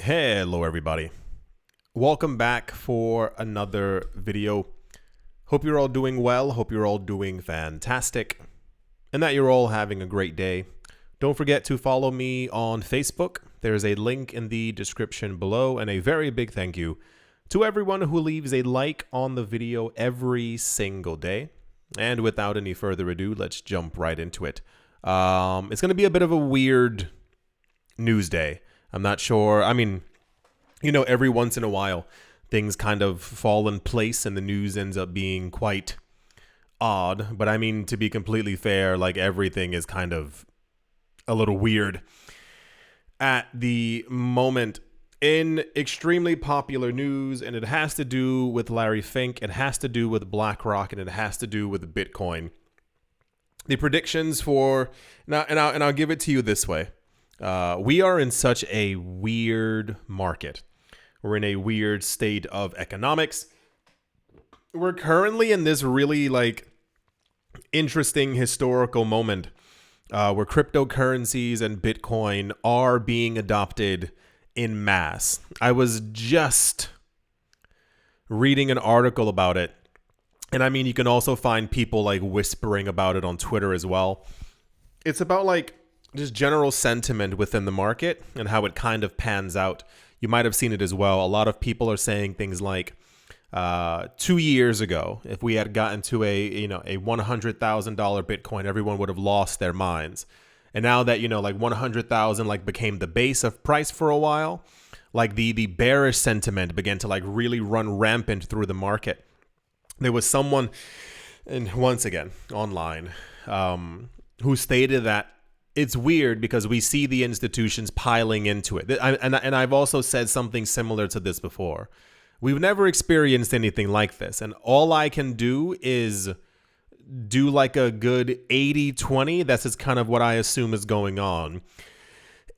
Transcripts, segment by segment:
Hello everybody. Welcome back for another video. Hope you're all doing well. Hope you're all doing fantastic and that you're all having a great day. Don't forget to follow me on Facebook. There's a link in the description below, and a very big thank you to everyone who leaves a like on the video every single day. And without any further ado, let's jump right into it. It's going to be a bit of a weird news day. I'm not sure. I mean, every once in a while, things kind of fall in place and the news ends up being quite odd. But I mean, to be completely fair, like everything is kind of a little weird at the moment in extremely popular news. And it has to do with Larry Fink. It has to do with BlackRock, and it has to do with Bitcoin. The predictions for now, and I'll give it to you this way. We are in such a weird market. We're in a weird state of economics. We're currently in this really interesting historical moment where cryptocurrencies and Bitcoin are being adopted in mass. I was just reading an article about it. And I mean, you can also find people whispering about it on Twitter as well. It's about just general sentiment within the market and how it kind of pans out. You might have seen it as well. A lot of people are saying things like 2 years ago, if we had gotten to a $100,000 Bitcoin, everyone would have lost their minds. And now that, 100,000 became the base of price for a while, the bearish sentiment began to really run rampant through the market. There was someone, and once again, online, who stated that it's weird because we see the institutions piling into it. And I've also said something similar to this before. We've never experienced anything like this. And all I can do is do a good 80-20. That's just kind of what I assume is going on.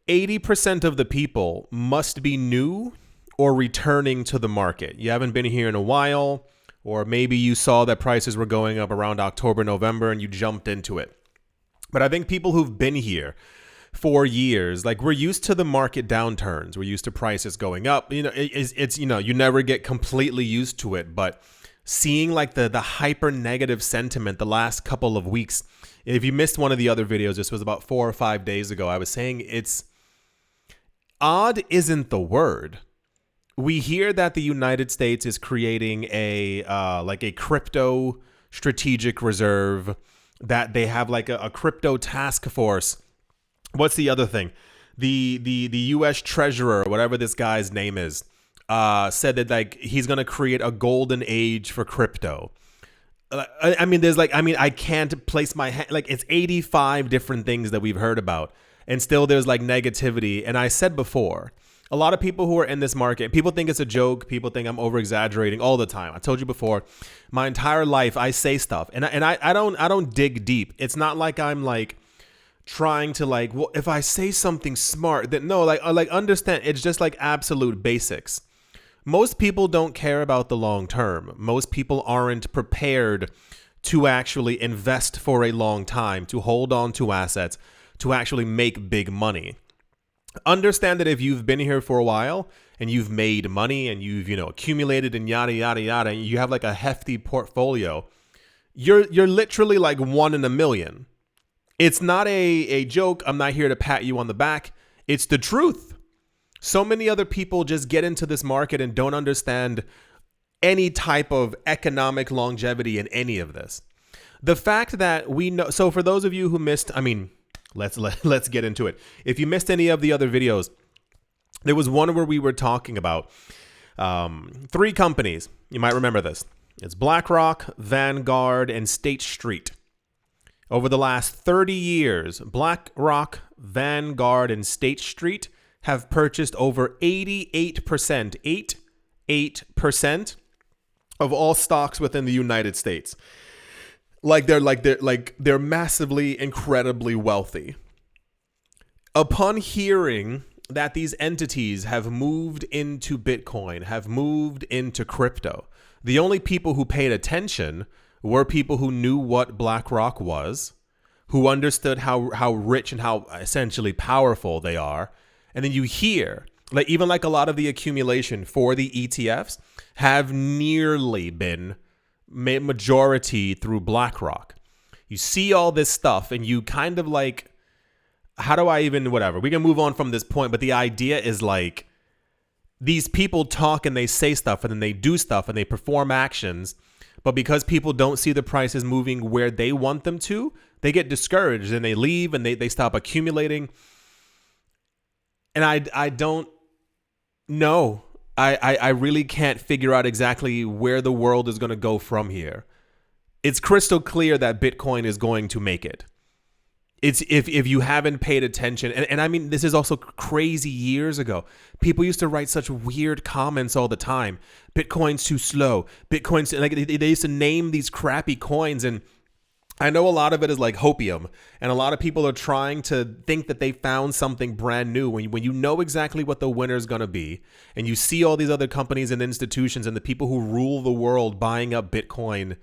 80% of the people must be new or returning to the market. You haven't been here in a while, or maybe you saw that prices were going up around October, November, and you jumped into it. But I think people who've been here for years, we're used to the market downturns. We're used to prices going up. It's you never get completely used to it. But seeing the hyper negative sentiment the last couple of weeks, if you missed one of the other videos, this was about 4 or 5 days ago, I was saying it's odd isn't the word. We hear that the United States is creating a crypto strategic reserve, that they have a crypto task force. What's the other thing? The U.S. Treasurer, whatever this guy's name is, said that he's going to create a golden age for crypto. I mean, I can't place my hand. It's 85 different things that we've heard about, and still there's negativity. And I said before, a lot of people who are in this market, people think it's a joke. People think I'm over exaggerating all the time. I told you before, my entire life I say stuff, and I don't dig deep. It's not like I'm trying to well, if I say something smart, then no, understand. It's just absolute basics. Most people don't care about the long term. Most people aren't prepared to actually invest for a long time, to hold on to assets, to actually make big money. Understand that if you've been here for a while and you've made money and you've accumulated and yada yada yada, and you have a hefty portfolio, you're literally 1 in a million. It's not a joke. I'm not here to pat you on the back. It's the truth. So many other people just get into this market and don't understand any type of economic longevity in any of this. The fact that we know, so for those of you who missed, let's get into it. If you missed any of the other videos, there was one where we were talking about 3 companies. You might remember this. It's BlackRock, Vanguard, and State Street. Over the last 30 years, BlackRock, Vanguard, and State Street have purchased over 88% of all stocks within the United States. They're massively, incredibly wealthy. Upon hearing that these entities have moved into Bitcoin, have moved into crypto, the only people who paid attention were people who knew what BlackRock was, who understood how rich and how essentially powerful they are. And then you hear Like even like a lot of the accumulation for the ETFs have nearly been majority through BlackRock. You see all this stuff and you kind of like, how do I even, whatever. We can move on from this point, but the idea is like these people talk and they say stuff and then they do stuff and they perform actions. But because people don't see the prices moving where they want them to, they get discouraged and they leave and they stop accumulating. And I don't know. I really can't figure out exactly where the world is going to go from here. It's crystal clear that Bitcoin is going to make it. It's if you haven't paid attention, and I mean, this is also crazy years ago. People used to write such weird comments all the time. Bitcoin's too slow. Bitcoin's like they used to name these crappy coins, and I know a lot of it is like hopium, and a lot of people are trying to think that they found something brand new when you know exactly what the winner is going to be, and you see all these other companies and institutions and the people who rule the world buying up Bitcoin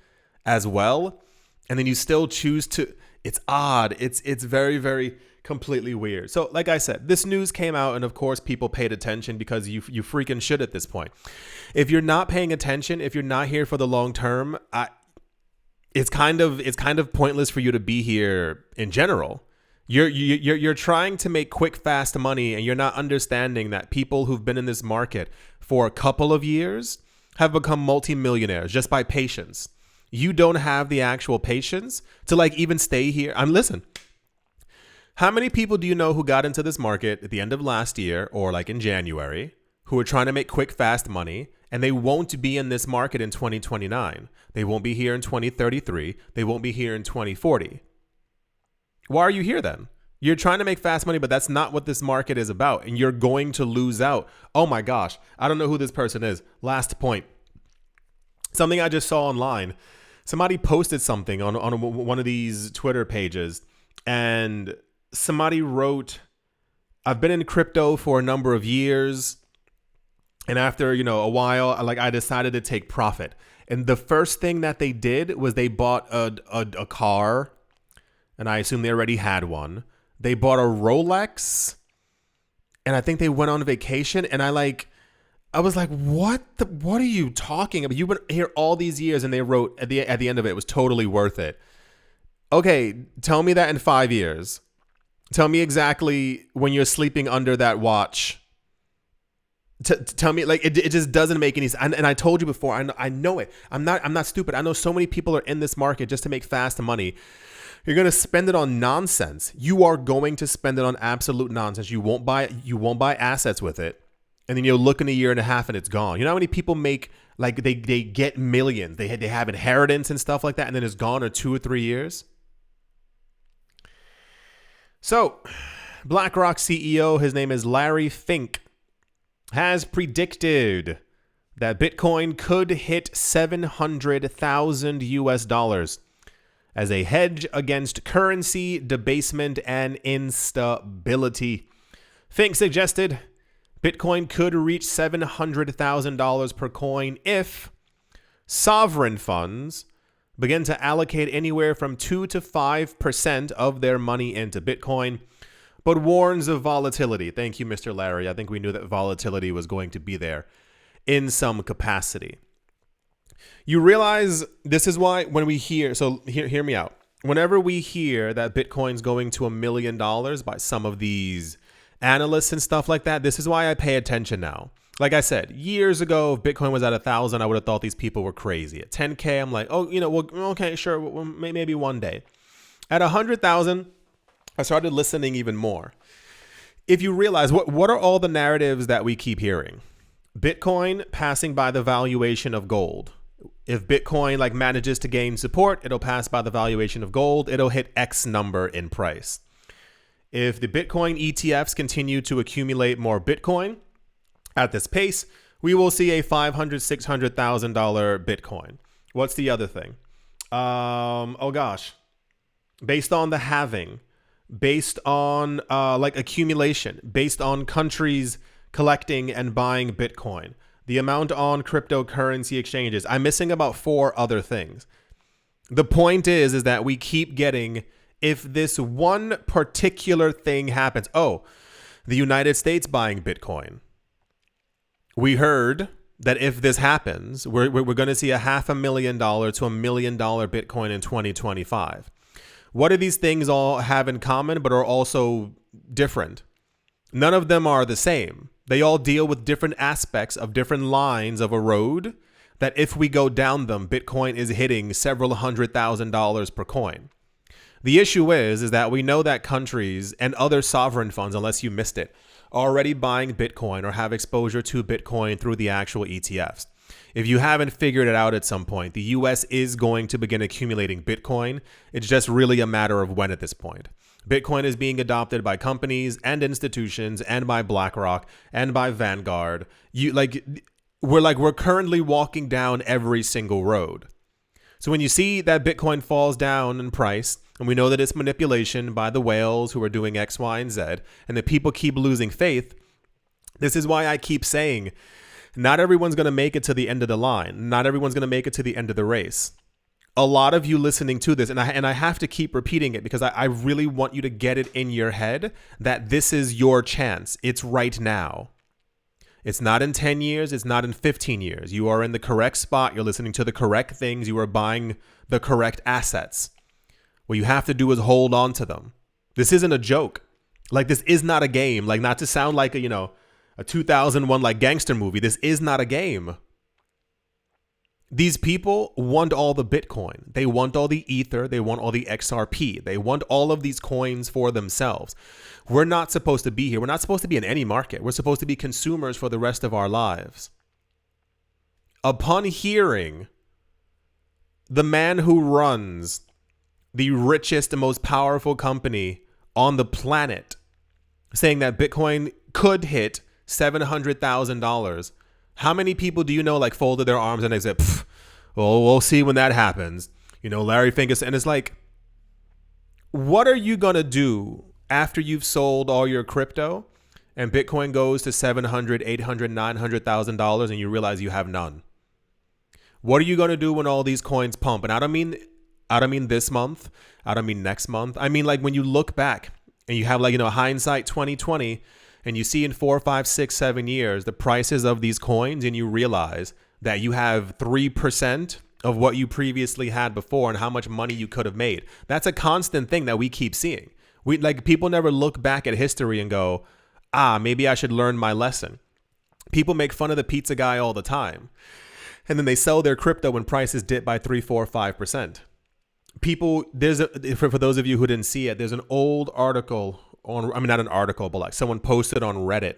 as well, and then you still choose to. It's odd. It's very, very completely weird. So like I said, this news came out and of course people paid attention because you freaking should at this point. If you're not paying attention, if you're not here for the long term, it's kind of pointless for you to be here in general. You're trying to make quick, fast money and you're not understanding that people who've been in this market for a couple of years have become multimillionaires just by patience. You don't have the actual patience to like even stay here. Listen, how many people do you know who got into this market at the end of last year or like in January who are trying to make quick, fast money and they won't be in this market in 2029? They won't be here in 2033. They won't be here in 2040. Why are you here then? You're trying to make fast money, but that's not what this market is about. And you're going to lose out. Oh my gosh. I don't know who this person is. Last point. Something I just saw online. Somebody posted something on one of these Twitter pages and somebody wrote, I've been in crypto for a number of years. And after, a while, I decided to take profit. And the first thing that they did was they bought a car. And I assume they already had one. They bought a Rolex. And I think they went on vacation. And I was like, what are you talking about? You've been here all these years, and they wrote at the end of it was totally worth it. Okay, tell me that in 5 years. Tell me exactly when you're sleeping under that watch. Tell me, like, it just doesn't make any sense. And I told you before, I know it. I'm not stupid. I know so many people are in this market just to make fast money. You're going to spend it on nonsense. You are going to spend it on absolute nonsense. You won't buy assets with it. And then you'll look in a year and a half and it's gone. You know how many people make, like, they get millions. They have inheritance and stuff like that, and then it's gone in 2 or 3 years. So, BlackRock CEO, his name is Larry Fink, has predicted that Bitcoin could hit 700,000 US dollars as a hedge against currency debasement and instability. Fink suggested Bitcoin could reach $700,000 per coin if sovereign funds begin to allocate anywhere from 2 to 5% of their money into Bitcoin, but warns of volatility. Thank you, Mr. Larry. I think we knew that volatility was going to be there in some capacity. You realize this is why when we hear, so hear me out. Whenever we hear that Bitcoin's going to $1 million by some of these analysts and stuff like that, this is why I pay attention now. Like I said, years ago, if Bitcoin was at 1,000, I would have thought these people were crazy. At 10K, I'm like, oh, well, okay, sure, well, maybe one day. At 100,000, I started listening even more. If you realize, what are all the narratives that we keep hearing? Bitcoin passing by the valuation of gold. If Bitcoin manages to gain support, it'll pass by the valuation of gold. It'll hit X number in price. If the Bitcoin ETFs continue to accumulate more Bitcoin at this pace, we will see a $500,000, $600,000 Bitcoin. What's the other thing? Based on the halving, based on accumulation, based on countries collecting and buying Bitcoin, the amount on cryptocurrency exchanges. I'm missing about 4 other things. The point is that we keep getting, if this one particular thing happens, the United States buying Bitcoin. We heard that if this happens, we're going to see a $500,000 to $1 million Bitcoin in 2025. What do these things all have in common, but are also different? None of them are the same. They all deal with different aspects of different lines of a road that if we go down them, Bitcoin is hitting several $100,000 per coin. The issue is that we know that countries and other sovereign funds, unless you missed it, are already buying Bitcoin or have exposure to Bitcoin through the actual ETFs. If you haven't figured it out at some point, the US is going to begin accumulating Bitcoin. It's just really a matter of when at this point. Bitcoin is being adopted by companies and institutions and by BlackRock and by Vanguard. We're currently walking down every single road. So when you see that Bitcoin falls down in price, and we know that it's manipulation by the whales who are doing X, Y, and Z, and that people keep losing faith, this is why I keep saying, not everyone's going to make it to the end of the line. Not everyone's going to make it to the end of the race. A lot of you listening to this, and I have to keep repeating it because I really want you to get it in your head that this is your chance. It's right now. It's not in 10 years. It's not in 15 years. You are in the correct spot. You're listening to the correct things. You are buying the correct assets. What you have to do is hold on to them. This isn't a joke. Like, this is not a game. Like, not to sound like a 2001 like gangster movie. This is not a game. These people want all the Bitcoin. They want all the Ether. They want all the XRP. They want all of these coins for themselves. We're not supposed to be here. We're not supposed to be in any market. We're supposed to be consumers for the rest of our lives. Upon hearing the man who runs the richest and most powerful company on the planet saying that Bitcoin could hit $700,000, how many people do you know like folded their arms and they said, well, we'll see when that happens. Larry Fink is, and it's like, what are you going to do after you've sold all your crypto and Bitcoin goes to $700,000, $800,000, $900,000 and you realize you have none? What are you going to do when all these coins pump? And I don't mean this month. I don't mean next month. I mean, like, when you look back and you have hindsight 2020 and you see in 4, 5, 6, 7 years the prices of these coins and you realize that you have 3% of what you previously had before and how much money you could have made. That's a constant thing that we keep seeing. People never look back at history and go, maybe I should learn my lesson. People make fun of the pizza guy all the time. And then they sell their crypto when prices dip by 3, 4, 5%. For those of you who didn't see it, there's an old article not an article, but like someone posted on Reddit.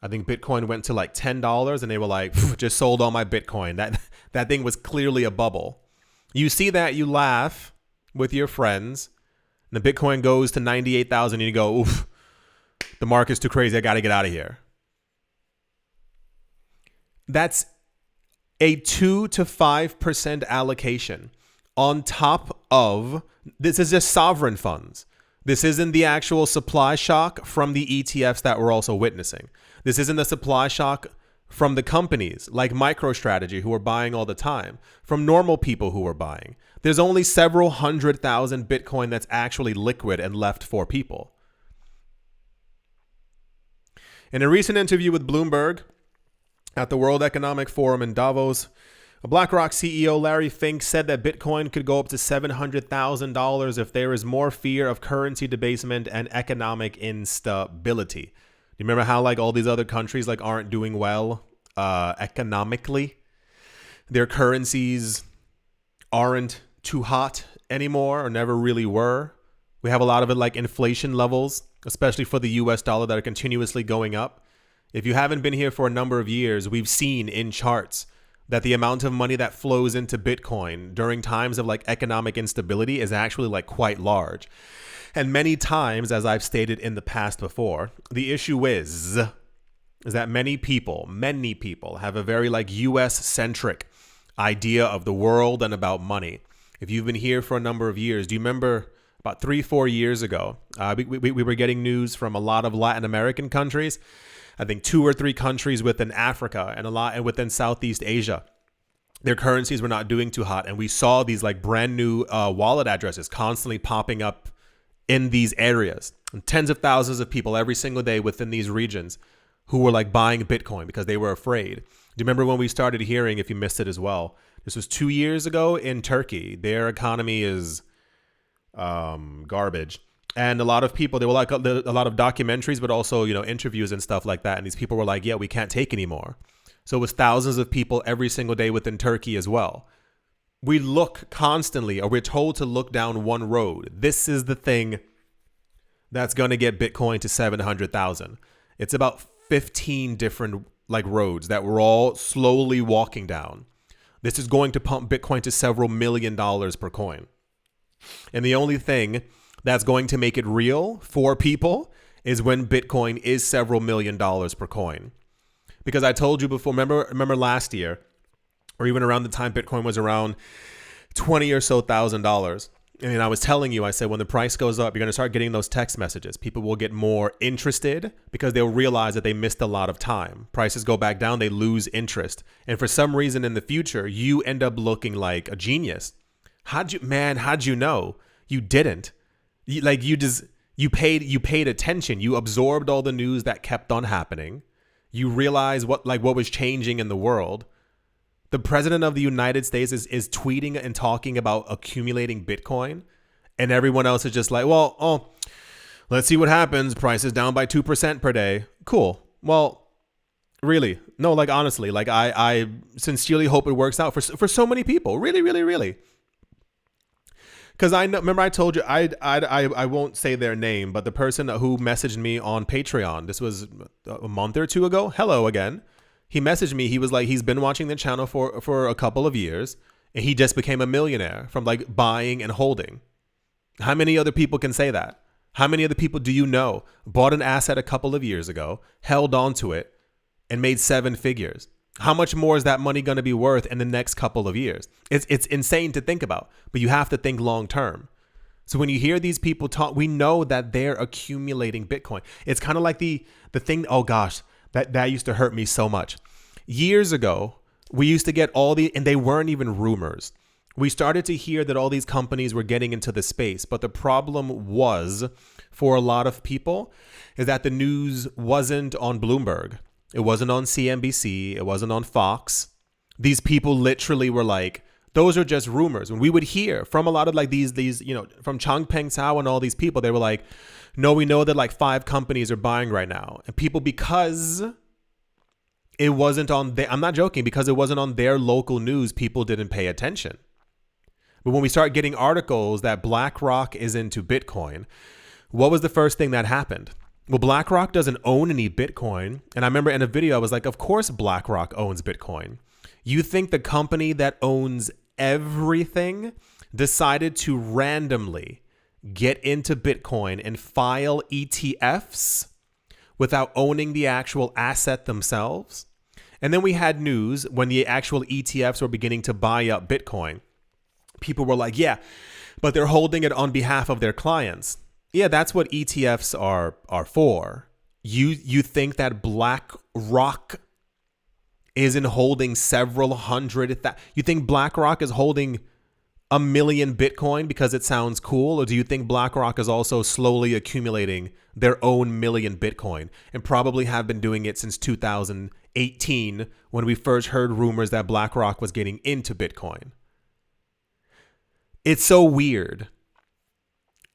I think Bitcoin went to like $10 and they were like, just sold all my Bitcoin. That thing was clearly a bubble. You see that, you laugh with your friends, and the Bitcoin goes to 98,000 and you go, oof, the market's too crazy. I got to get out of here. That's a 2 to 5% allocation on top of, this is just sovereign funds. This isn't the actual supply shock from the ETFs that we're also witnessing. This isn't the supply shock from the companies like MicroStrategy who are buying all the time, from normal people who are buying. There's only several 100,000 Bitcoin that's actually liquid and left for people. In a recent interview with Bloomberg at the World Economic Forum in Davos, BlackRock CEO Larry Fink said that Bitcoin could go up to $700,000 if there is more fear of currency debasement and economic instability. You remember how like all these other countries like aren't doing well economically? Their currencies aren't too hot anymore or never really were. We have a lot of it like inflation levels, especially for the US dollar, that are continuously going up. If you haven't been here for a number of years, we've seen in charts that the amount of money that flows into Bitcoin during times of like economic instability is actually like quite large. And many times, as I've stated in the past before, the issue is that many people have a very like US centric idea of the world and about money. If you've been here for a number of years, do you remember about 3-4 years ago, we were getting news from a lot of Latin American countries, I think 2 or 3 countries within Africa and within Southeast Asia. Their currencies were not doing too hot. And we saw these like brand new wallet addresses constantly popping up in these areas. And tens of thousands of people every single day within these regions who were like buying Bitcoin because they were afraid. Do you remember when we started hearing, if you missed it as well, this was 2 years ago in Turkey. Their economy is garbage. And a lot of people, there were like a lot of documentaries, but also, interviews and stuff like that. And these people were like, yeah, we can't take anymore. So it was thousands of people every single day within Turkey as well. We look constantly, or we're told to look down one road. This is the thing that's going to get Bitcoin to 700,000. It's about 15 different like roads that we're all slowly walking down. This is going to pump Bitcoin to several $1,000,000 per coin. And the only thing that's going to make it real for people is when Bitcoin is several $1,000,000 per coin. Because I told you before, remember last year, or even around the time Bitcoin was around $20,000 or so. And I was telling you, I said, when the price goes up, you're going to start getting those text messages. People will get more interested because they'll realize that they missed a lot of time. Prices go back down, they lose interest. And for some reason in the future, you end up looking like a genius. How'd you know? You didn't. You paid attention. You absorbed all the news that kept on happening. You realized what was changing in the world. The president of the United States is tweeting and talking about accumulating Bitcoin, and everyone else is just like, let's see what happens. Price is down by 2% per day. Cool. Well, really? No, like honestly, like I sincerely hope it works out for so many people. Really, really, really. Because remember I told you, I won't say their name, but the person who messaged me on Patreon, this was a month or two ago. Hello again. He messaged me. He was like, he's been watching the channel for a couple of years, and he just became a millionaire from like buying and holding. How many other people can say that? How many other people do you know bought an asset a couple of years ago, held on to it, and made 7 figures? How much more is that money going to be worth in the next couple of years? It's insane to think about, but you have to think long term. So when you hear these people talk, we know that they're accumulating Bitcoin. It's kind of like the thing, oh gosh, that used to hurt me so much. Years ago, we used to get and they weren't even rumors. We started to hear that all these companies were getting into the space, but the problem was, for a lot of people, is that the news wasn't on Bloomberg. It wasn't on CNBC. It wasn't on Fox. These people literally were like, those are just rumors. When we would hear from a lot of like these, from Changpeng Cao and all these people, they were like, no, we know that like 5 companies are buying right now. And people, because it wasn't on I'm not joking, because it wasn't on their local news, people didn't pay attention. But when we start getting articles that BlackRock is into Bitcoin, what was the first thing that happened? Well, BlackRock doesn't own any Bitcoin. And I remember in a video, I was like, of course BlackRock owns Bitcoin. You think the company that owns everything decided to randomly get into Bitcoin and file ETFs without owning the actual asset themselves? And then we had news when the actual ETFs were beginning to buy up Bitcoin. People were like, yeah, but they're holding it on behalf of their clients. Yeah, that's what ETFs are for. You think that BlackRock isn't holding several hundred you think BlackRock is holding 1 million Bitcoin because it sounds cool? Or do you think BlackRock is also slowly accumulating their own million Bitcoin and probably have been doing it since 2018 when we first heard rumors that BlackRock was getting into Bitcoin? It's so weird.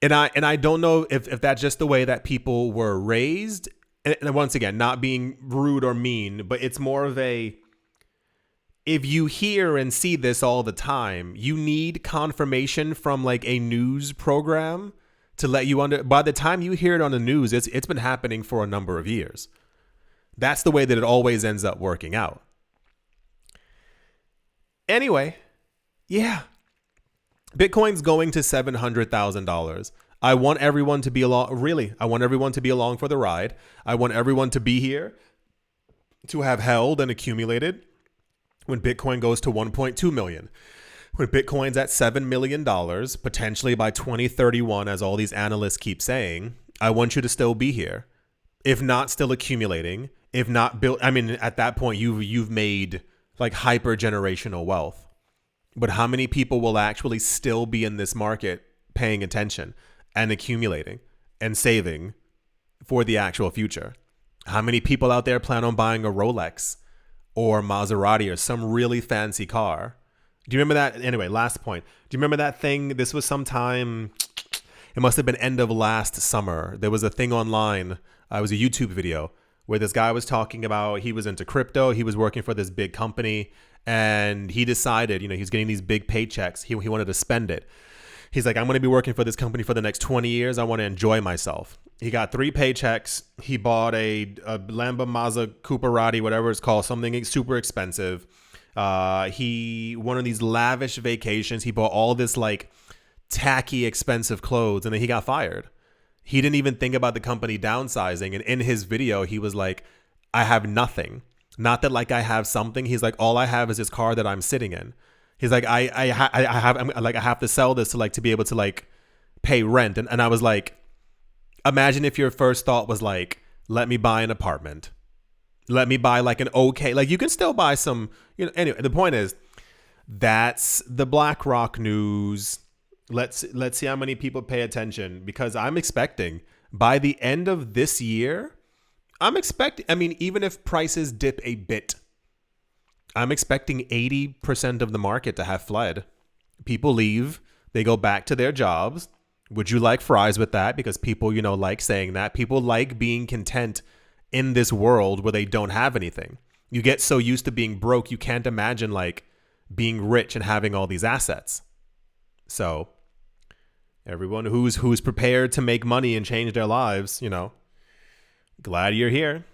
And I don't know if that's just the way that people were raised. And once again, not being rude or mean, but it's more of if you hear and see this all the time, you need confirmation from like a news program to let you by the time you hear it on the news, it's been happening for a number of years. That's the way that it always ends up working out. Anyway, yeah. Bitcoin's going to $700,000. I want everyone to be along. Really, I want everyone to be along for the ride. I want everyone to be here to have held and accumulated when Bitcoin goes to 1.2 million. When Bitcoin's at $7 million, potentially by 2031, as all these analysts keep saying, I want you to still be here. If not still accumulating, if not built, I mean, at that point, you've made like hyper generational wealth. But how many people will actually still be in this market paying attention and accumulating and saving for the actual future? How many people out there plan on buying a Rolex or Maserati or some really fancy car? Do you remember that? Anyway, last point. Do you remember that thing? This was sometime, it must have been end of last summer. There was a thing online. It was a YouTube video where this guy was talking about he was into crypto. He was working for this big company and he decided, he's getting these big paychecks. He wanted to spend it. He's like, I'm going to be working for this company for the next 20 years. I want to enjoy myself. He got 3 paychecks. He bought a Lambo Mazda Cooperati, whatever it's called, something super expensive. He went on these lavish vacations. He bought all this like tacky, expensive clothes, and then he got fired. He didn't even think about the company downsizing. And in his video, he was like, I have nothing. Not that like I have something. He's like, all I have is this car that I'm sitting in. He's like, I have to sell this to be able to like pay rent. And I was like, imagine if your first thought was like, let me buy an apartment. Let me buy like an okay, like you can still buy some, anyway, the point is that's the BlackRock news. Let's see how many people pay attention, because I'm expecting by the end of this year, even if prices dip a bit, I'm expecting 80% of the market to have fled. People leave, they go back to their jobs. Would you like fries with that? Because people, like saying that. People like being content in this world where they don't have anything. You get so used to being broke, you can't imagine like being rich and having all these assets. So everyone who's prepared to make money and change their lives, glad you're here.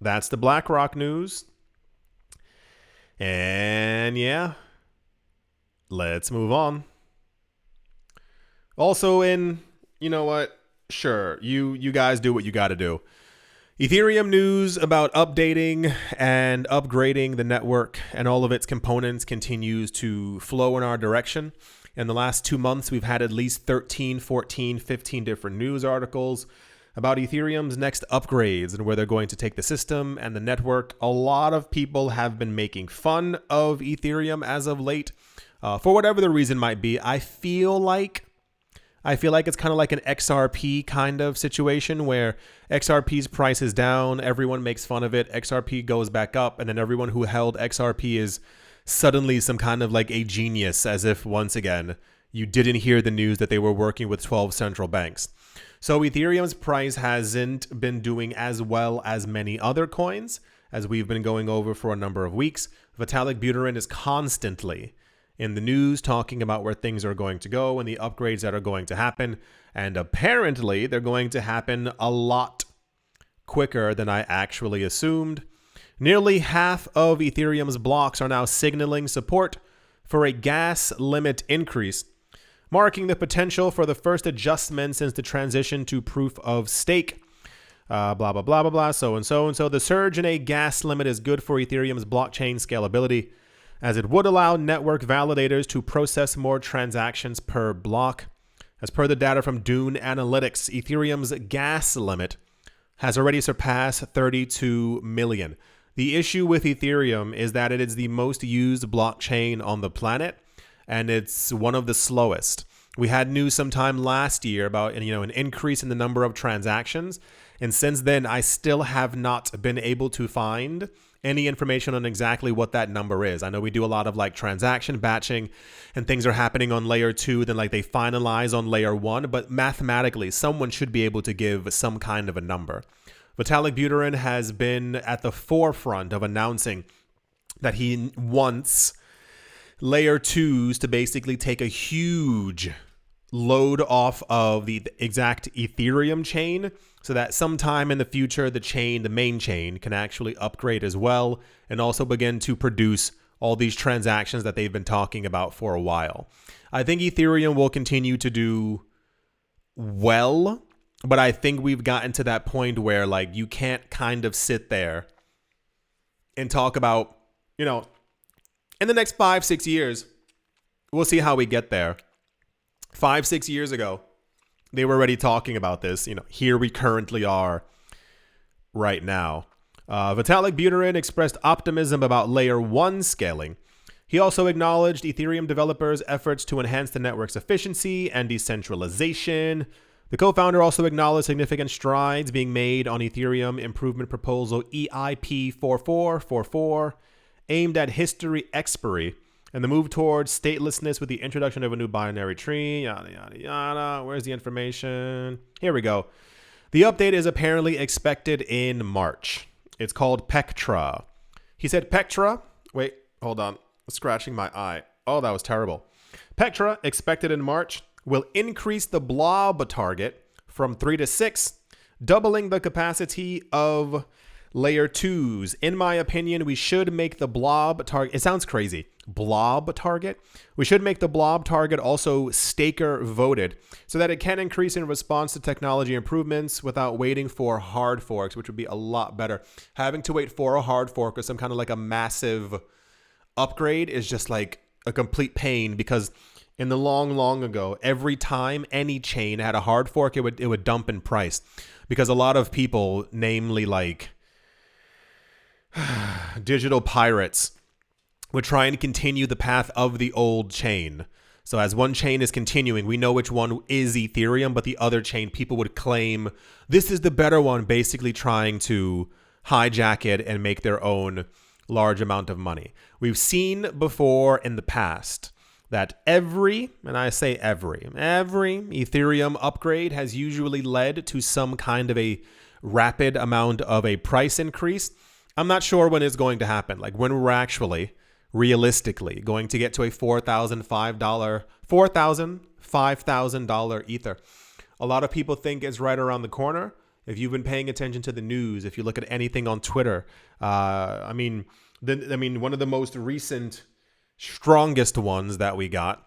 That's the BlackRock news. And yeah, let's move on. Also sure, you guys do what you got to do. Ethereum news about updating and upgrading the network and all of its components continues to flow in our direction. In the last 2 months, we've had at least 13, 14, 15 different news articles about Ethereum's next upgrades and where they're going to take the system and the network. A lot of people have been making fun of Ethereum as of late, for whatever the reason might be. I feel like it's kind of like an XRP kind of situation where XRP's price is down, everyone makes fun of it, XRP goes back up, and then everyone who held XRP is suddenly some kind of like a genius, as if once again you didn't hear the news that they were working with 12 central banks. So Ethereum's price hasn't been doing as well as many other coins, as we've been going over for a number of weeks. Vitalik Buterin is constantly in the news talking about where things are going to go and the upgrades that are going to happen. And apparently they're going to happen a lot quicker than I actually assumed. Nearly half of Ethereum's blocks are now signaling support for a gas limit increase, marking the potential for the first adjustment since the transition to proof of stake. Blah, blah, blah, blah, blah, so and so and so. The surge in a gas limit is good for Ethereum's blockchain scalability, as it would allow network validators to process more transactions per block. As per the data from Dune Analytics, Ethereum's gas limit has already surpassed 32 million. The issue with Ethereum is that it is the most used blockchain on the planet, and it's one of the slowest. We had news sometime last year about an increase in the number of transactions, and since then I still have not been able to find any information on exactly what that number is. I know we do a lot of like transaction batching and things are happening on layer 2, then like they finalize on layer 1, but mathematically someone should be able to give some kind of a number. Vitalik Buterin has been at the forefront of announcing that he wants layer 2s to basically take a huge load off of the exact Ethereum chain, so that sometime in the future the main chain can actually upgrade as well and also begin to produce all these transactions that they've been talking about for a while. I think Ethereum will continue to do well, but I think we've gotten to that point where like you can't kind of sit there and talk about, in the next 5-6 years, we'll see how we get there. 5-6 years ago, they were already talking about this. Here we currently are right now. Vitalik Buterin expressed optimism about layer 1 scaling. He also acknowledged Ethereum developers' efforts to enhance the network's efficiency and decentralization. The co-founder also acknowledged significant strides being made on Ethereum improvement proposal EIP 4444, aimed at history expiry and the move towards statelessness with the introduction of a new binary tree, yada, yada, yada. Where's the information? Here we go. The update is apparently expected in March. It's called Pectra. He said Pectra. Wait, hold on. Scratching my eye. Oh, that was terrible. Pectra, expected in March, will increase the blob target from 3 to 6, doubling the capacity of layer 2s. In my opinion, we should make the blob target. It sounds crazy. Blob target. We should make the blob target also staker voted so that it can increase in response to technology improvements without waiting for hard forks, which would be a lot better. Having to wait for a hard fork or some kind of like a massive upgrade is just like a complete pain, because in the long ago, every time any chain had a hard fork, it would dump in price, because a lot of people, namely like digital pirates, would try and continue the path of the old chain. So as one chain is continuing, we know which one is Ethereum, but the other chain, people would claim this is the better one, basically trying to hijack it and make their own large amount of money. We've seen before in the past that every Ethereum upgrade has usually led to some kind of a rapid amount of a price increase. I'm not sure when it's going to happen, like when we're actually realistically going to get to a $5,000 Ether. A lot of people think it's right around the corner. If you've been paying attention to the news, if you look at anything on Twitter, one of the most recent, strongest ones that we got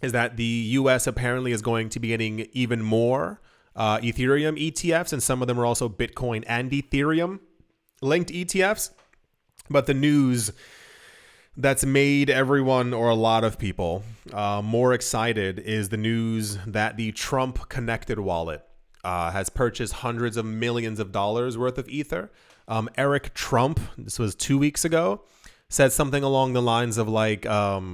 is that the US apparently is going to be getting even more Ethereum ETFs, and some of them are also Bitcoin and Ethereum linked ETFs. But the news that's made everyone, or a lot of people, more excited is the news that the Trump connected wallet has purchased hundreds of millions of dollars worth of Ether. Eric Trump, this was 2 weeks ago, said something along the lines of like, what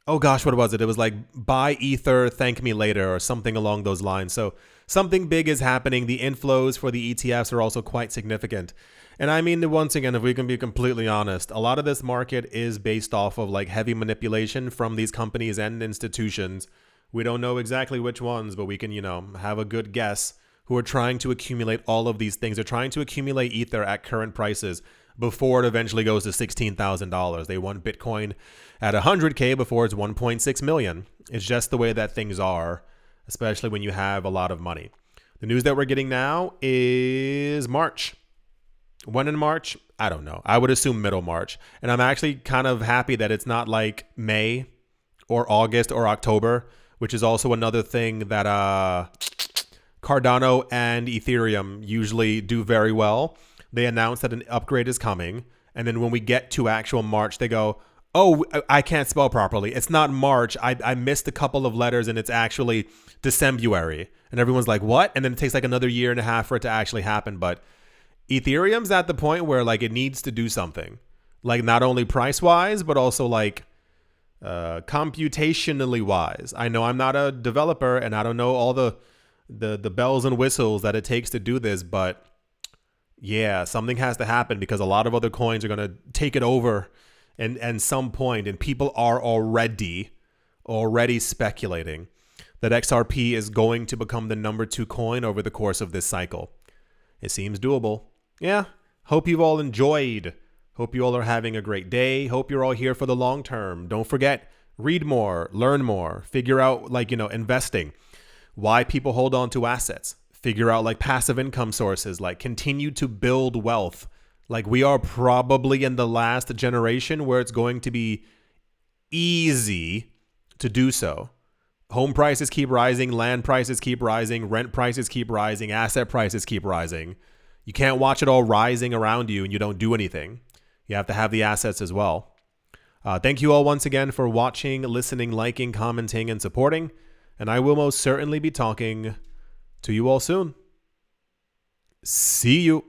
was it? It was like, buy Ether, thank me later, or something along those lines. So something big is happening. The inflows for the ETFs are also quite significant. And I mean, once again, if we can be completely honest, a lot of this market is based off of like heavy manipulation from these companies and institutions. We don't know exactly which ones, but we can, have a good guess, who are trying to accumulate all of these things. They're trying to accumulate Ether at current prices before it eventually goes to $16,000. They want Bitcoin at 100K before it's 1.6 million. It's just the way that things are, especially when you have a lot of money. The news that we're getting now is March. When in March? I don't know. I would assume middle March. And I'm actually kind of happy that it's not like May or August or October, which is also another thing that Cardano and Ethereum usually do very well. They announce that an upgrade is coming, and then when we get to actual March, they go, oh, I can't spell properly. It's not March. I missed a couple of letters, and it's actually Decembuary. And everyone's like, what? And then it takes like another year and a half for it to actually happen. But Ethereum's at the point where like it needs to do something, like not only price-wise, but also like computationally wise. I know I'm not a developer and I don't know all the bells and whistles that it takes to do this, but yeah, something has to happen, because a lot of other coins are going to take it over and some point, and people are already speculating that XRP is going to become the number 2 coin over the course of this cycle. It seems doable. Yeah, hope you've all enjoyed. Hope you all are having a great day. Hope you're all here for the long term. Don't forget, read more, learn more, figure out investing, why people hold on to assets, figure out like passive income sources, like continue to build wealth. Like we are probably in the last generation where it's going to be easy to do so. Home prices keep rising, land prices keep rising, rent prices keep rising, asset prices keep rising. You can't watch it all rising around you and you don't do anything. You have to have the assets as well. Thank you all once again for watching, listening, liking, commenting, and supporting. And I will most certainly be talking to you all soon. See you.